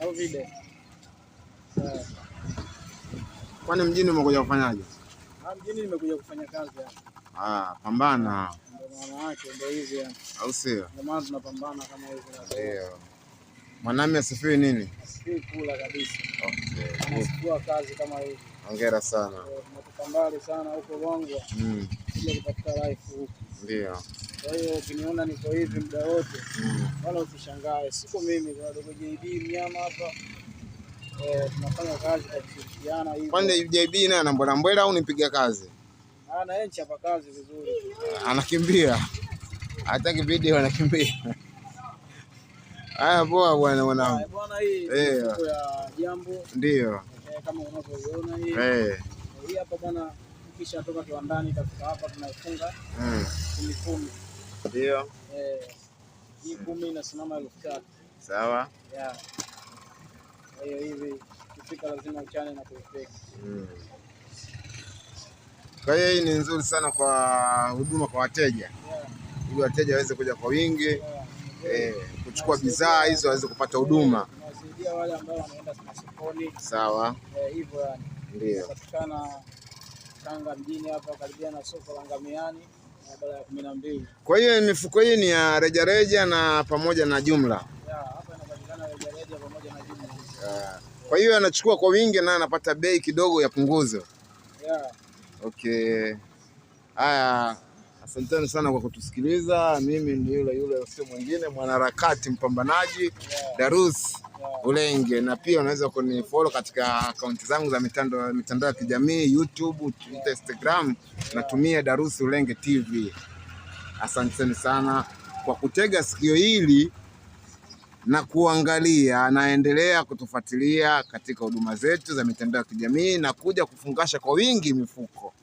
au vile. Kwani mjini umekuja kufanyaje? Mjini nimekuja kufanya kazi hapa. Pambana. Ndio maana yake ndio hivi yani. Au sio? Ndio maana tunapambana kama hivi na ndio. Mwanaume asifiwe nini? Asifiwe kula kabisa. Okay. Anasifiwa kazi kama hivi. Hongera sana. Tunatoka mbali sana huko Rwangwa. Kuja kutafuta life huko. Ndio. Kwa hiyo ukiniona niko hivi muda wote, wala usishangae. Siko mimi kwa dogo JB mnyama hapa. Tunafanya kazi kwa kushirikiana hivi. Kwani JB naye anambona mbwela au nipiga kazi? Na yeye chapa kazi vizuri. Anakimbia. Hataki video anakimbia. Haya poa bwana mwanangu. Bwana hii siku ya jambo. Ndio. Kama unavyoiona hii. Hii hapa bwana kisha toka kiwandani itafika hapa tunaifunga 10. Ndio. Hii 10 inasimama 3,000. Sawa. Kwa hiyo hivi kifika lazima uchane na kuifeka. Kwa hiyo hii ni nzuri sana kwa huduma kwa wateja. Ili wateja waweze kuja kwa wingi. Kuchukua bidhaa hizo waweze kupata huduma. Tunasaidia wale ambao wanaenda sokoni. Sawa. Hivyo yani. Ndio. Patikana Tanga mjini hapa karibia na soko la Ngamiani barabara ya 12. Kwa hiyo mifuko hii ni ya rejareja na pamoja na jumla. Hapa inapatikana rejareja pamoja na jumla. Kwa hiyo anachukua kwa wingi na anapata bei kidogo ya punguzo. Okay. Haya, asanteni sana kwa kutusikiliza. Mimi ni yule sio mwingine, mwanaharakati mpambanaji Darus Ulenge, na pia unaweza kunifollow katika akaunti zangu za mitandao ya kijamii YouTube, Twitter, Instagram, natumia Darus Ulenge TV. Asanteni sana kwa kutega sikio hili na kuangalia, naendelea kutufuatilia katika huduma zetu za mitandao ya kijamii na kuja kufungasha kwa wingi mifuko.